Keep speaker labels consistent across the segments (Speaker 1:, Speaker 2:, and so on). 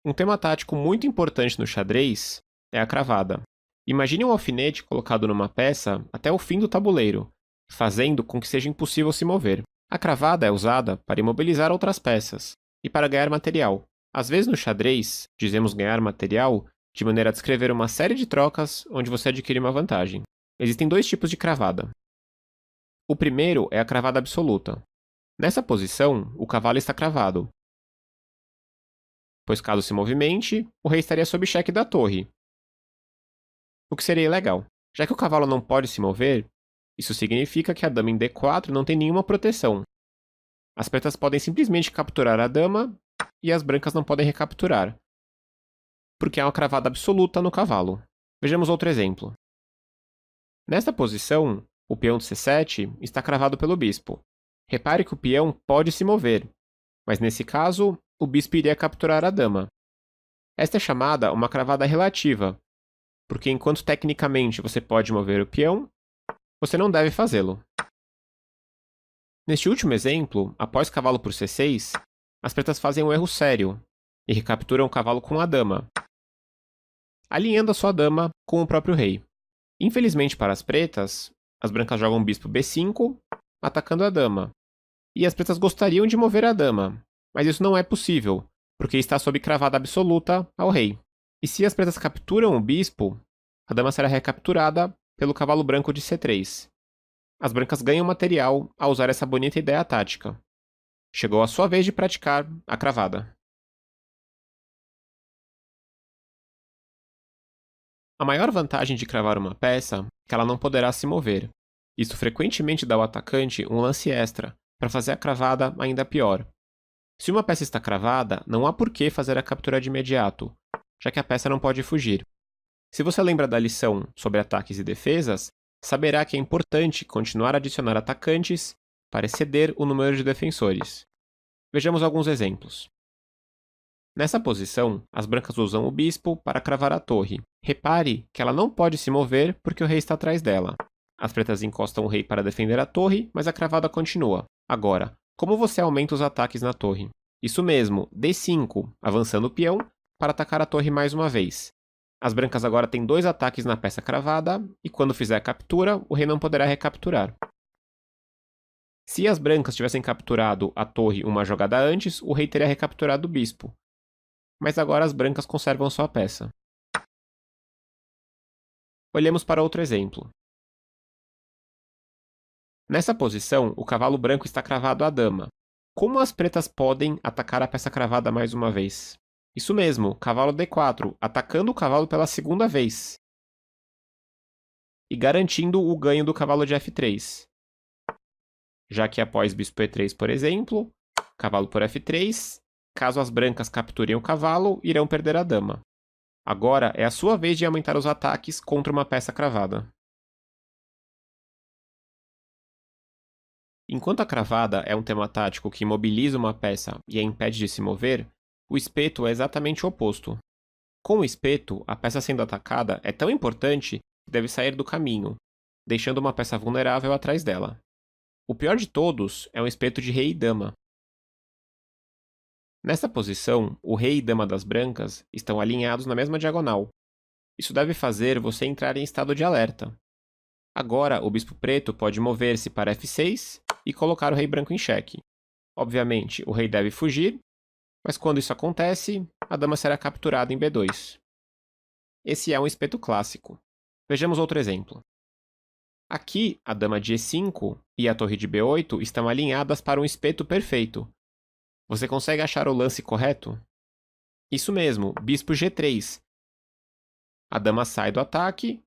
Speaker 1: Um tema tático muito importante no xadrez é a cravada. Imagine um alfinete colocado numa peça até o fim do tabuleiro, fazendo com que seja impossível se mover. A cravada é usada para imobilizar outras peças e para ganhar material. Às vezes no xadrez, dizemos ganhar material de maneira a descrever uma série de trocas onde você adquire uma vantagem. Existem dois tipos de cravada. O primeiro é a cravada absoluta. Nessa posição, o cavalo está cravado, pois caso se movimente, o rei estaria sob cheque da torre, o que seria ilegal. Já que o cavalo não pode se mover, isso significa que a dama em D4 não tem nenhuma proteção. As pretas podem simplesmente capturar a dama e as brancas não podem recapturar, porque há uma cravada absoluta no cavalo. Vejamos outro exemplo. Nesta posição, o peão de C7 está cravado pelo bispo. Repare que o peão pode se mover, mas nesse caso, o bispo iria capturar a dama. Esta é chamada uma cravada relativa, porque enquanto tecnicamente você pode mover o peão, você não deve fazê-lo. Neste último exemplo, após cavalo por C6, as pretas fazem um erro sério e recapturam o cavalo com a dama, alinhando a sua dama com o próprio rei. Infelizmente para as pretas, as brancas jogam bispo B5, atacando a dama. E as pretas gostariam de mover a dama, mas isso não é possível, porque está sob cravada absoluta ao rei. E se as pretas capturam o bispo, a dama será recapturada pelo cavalo branco de C3. As brancas ganham material ao usar essa bonita ideia tática. Chegou a sua vez de praticar a cravada. A maior vantagem de cravar uma peça é que ela não poderá se mover. Isso frequentemente dá ao atacante um lance extra, para fazer a cravada ainda pior. Se uma peça está cravada, não há por que fazer a captura de imediato, já que a peça não pode fugir. Se você lembra da lição sobre ataques e defesas, saberá que é importante continuar a adicionar atacantes para exceder o número de defensores. Vejamos alguns exemplos. Nessa posição, as brancas usam o bispo para cravar a torre. Repare que ela não pode se mover porque o rei está atrás dela. As pretas encostam o rei para defender a torre, mas a cravada continua. Agora, como você aumenta os ataques na torre? Isso mesmo, D5, avançando o peão para atacar a torre mais uma vez. As brancas agora têm 2 ataques na peça cravada, e quando fizer a captura, o rei não poderá recapturar. Se as brancas tivessem capturado a torre uma jogada antes, o rei teria recapturado o bispo. Mas agora as brancas conservam sua peça. Olhemos para outro exemplo. Nessa posição, o cavalo branco está cravado à dama. Como as pretas podem atacar a peça cravada mais uma vez? Isso mesmo, cavalo D4, atacando o cavalo pela segunda vez. E garantindo o ganho do cavalo de F3. Já que após bispo E3, por exemplo, cavalo por F3, caso as brancas capturem o cavalo, irão perder a dama. Agora é a sua vez de aumentar os ataques contra uma peça cravada. Enquanto a cravada é um tema tático que imobiliza uma peça e a impede de se mover, o espeto é exatamente o oposto. Com o espeto, a peça sendo atacada é tão importante que deve sair do caminho, deixando uma peça vulnerável atrás dela. O pior de todos é um espeto de rei e dama. Nessa posição, o rei e dama das brancas estão alinhados na mesma diagonal. Isso deve fazer você entrar em estado de alerta. Agora, o bispo preto pode mover-se para F6 e colocar o rei branco em xeque. Obviamente, o rei deve fugir, mas quando isso acontece, a dama será capturada em B2. Esse é um espeto clássico. Vejamos outro exemplo. Aqui, a dama de E5 e a torre de B8 estão alinhadas para um espeto perfeito. Você consegue achar o lance correto? Isso mesmo, bispo G3. A dama sai do ataque,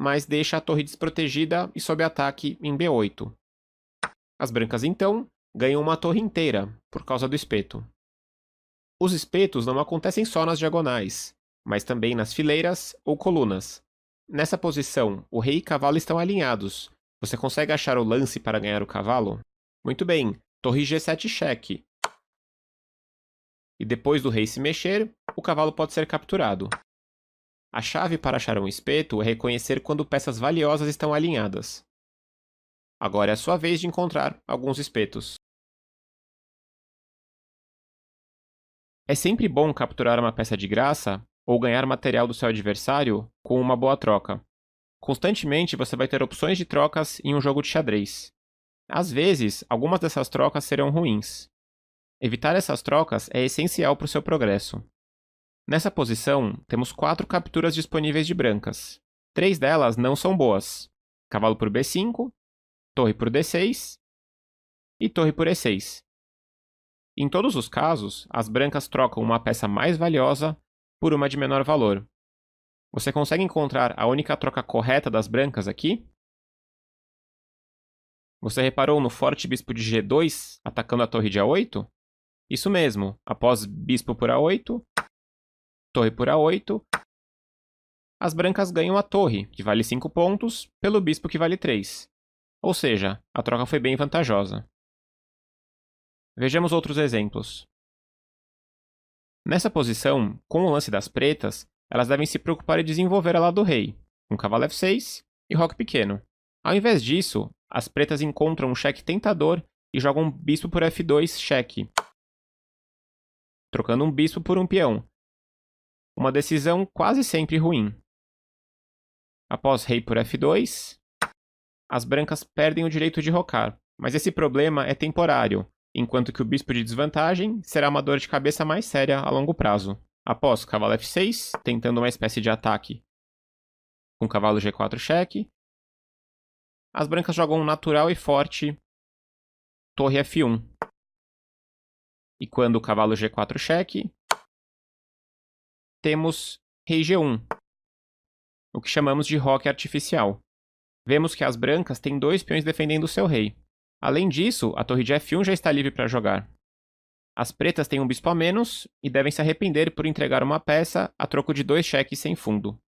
Speaker 1: mas deixa a torre desprotegida e sob ataque em B8. As brancas, então, ganham uma torre inteira, por causa do espeto. Os espetos não acontecem só nas diagonais, mas também nas fileiras ou colunas. Nessa posição, o rei e cavalo estão alinhados. Você consegue achar o lance para ganhar o cavalo? Muito bem, torre G7 cheque. E depois do rei se mexer, o cavalo pode ser capturado. A chave para achar um espeto é reconhecer quando peças valiosas estão alinhadas. Agora é a sua vez de encontrar alguns espetos. É sempre bom capturar uma peça de graça ou ganhar material do seu adversário com uma boa troca. Constantemente você vai ter opções de trocas em um jogo de xadrez. Às vezes, algumas dessas trocas serão ruins. Evitar essas trocas é essencial para o seu progresso. Nessa posição, temos 4 capturas disponíveis de brancas. 3 delas não são boas. Cavalo por B5, torre por D6 e torre por E6. Em todos os casos, as brancas trocam uma peça mais valiosa por uma de menor valor. Você consegue encontrar a única troca correta das brancas aqui? Você reparou no forte bispo de G2 atacando a torre de A8? Isso mesmo, após bispo por A8, torre por A8, as brancas ganham a torre, que vale 5 pontos, pelo bispo que vale 3. Ou seja, a troca foi bem vantajosa. Vejamos outros exemplos. Nessa posição, com o lance das pretas, elas devem se preocupar em desenvolver a lado do rei, com cavalo F6 e roque pequeno. Ao invés disso, as pretas encontram um cheque tentador e jogam bispo por F2 cheque, trocando um bispo por um peão. Uma decisão quase sempre ruim. Após rei por F2, as brancas perdem o direito de rocar, mas esse problema é temporário, enquanto que o bispo de desvantagem será uma dor de cabeça mais séria a longo prazo. Após cavalo F6, tentando uma espécie de ataque com cavalo G4 cheque, as brancas jogam um natural e forte torre F1. E quando o cavalo G4 cheque, temos rei G1, o que chamamos de roque artificial. Vemos que as brancas têm 2 peões defendendo o seu rei. Além disso, a torre de F1 já está livre para jogar. As pretas têm um bispo a menos e devem se arrepender por entregar uma peça a troco de 2 cheques sem fundo.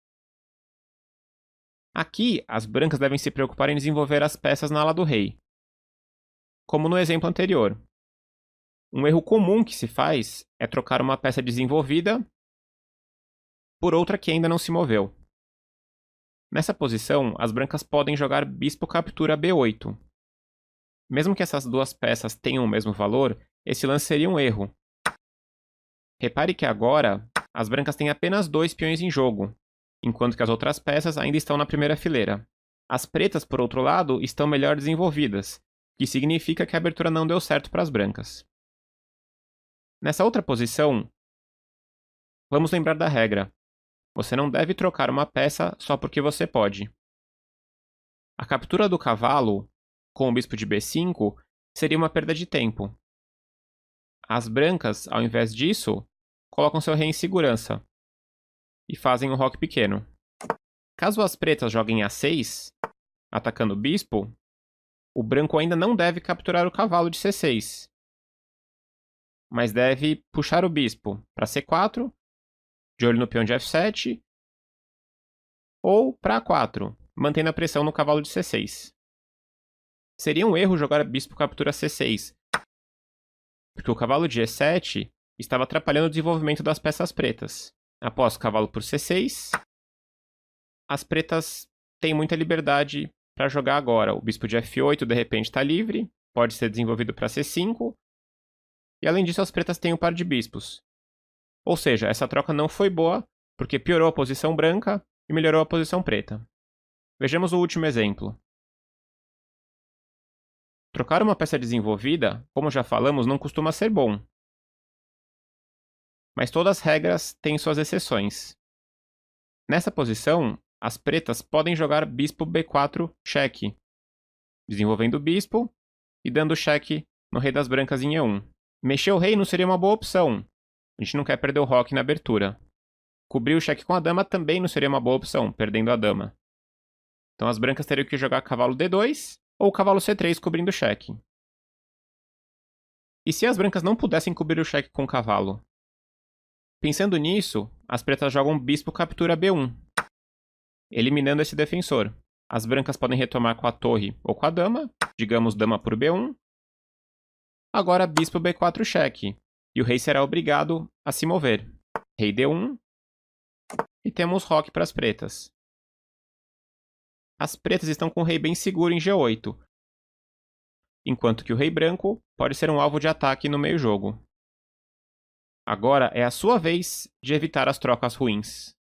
Speaker 1: Aqui, as brancas devem se preocupar em desenvolver as peças na ala do rei. Como no exemplo anterior. Um erro comum que se faz é trocar uma peça desenvolvida por outra que ainda não se moveu. Nessa posição, as brancas podem jogar bispo captura B8. Mesmo que essas duas peças tenham o mesmo valor, esse lance seria um erro. Repare que agora, as brancas têm apenas 2 peões em jogo, enquanto que as outras peças ainda estão na primeira fileira. As pretas, por outro lado, estão melhor desenvolvidas, o que significa que a abertura não deu certo para as brancas. Nessa outra posição, vamos lembrar da regra. Você não deve trocar uma peça só porque você pode. A captura do cavalo, com o bispo de B5, seria uma perda de tempo. As brancas, ao invés disso, colocam seu rei em segurança e fazem um roque pequeno. Caso as pretas joguem A6, atacando o bispo, o branco ainda não deve capturar o cavalo de C6, mas deve puxar o bispo para C4, de olho no peão de F7, ou para A4, mantendo a pressão no cavalo de C6. Seria um erro jogar bispo captura C6, porque o cavalo de E7 estava atrapalhando o desenvolvimento das peças pretas. Após cavalo por C6, as pretas têm muita liberdade para jogar agora. O bispo de F8 de repente está livre, pode ser desenvolvido para C5, e além disso as pretas têm um par de bispos. Ou seja, essa troca não foi boa, porque piorou a posição branca e melhorou a posição preta. Vejamos o último exemplo. Trocar uma peça desenvolvida, como já falamos, não costuma ser bom. Mas todas as regras têm suas exceções. Nessa posição, as pretas podem jogar bispo B4 cheque, desenvolvendo o bispo e dando cheque no rei das brancas em E1. Mexer o rei não seria uma boa opção. A gente não quer perder o roque na abertura. Cobrir o cheque com a dama também não seria uma boa opção, perdendo a dama. Então as brancas teriam que jogar cavalo D2 ou cavalo C3 cobrindo o cheque. E se as brancas não pudessem cobrir o cheque com o cavalo? Pensando nisso, as pretas jogam bispo captura B1, eliminando esse defensor. As brancas podem retomar com a torre ou com a dama, digamos dama por B1. Agora bispo B4 cheque, e o rei será obrigado a se mover. Rei D1, e temos roque para as pretas. As pretas estão com o rei bem seguro em G8, enquanto que o rei branco pode ser um alvo de ataque no meio jogo. Agora é a sua vez de evitar as trocas ruins.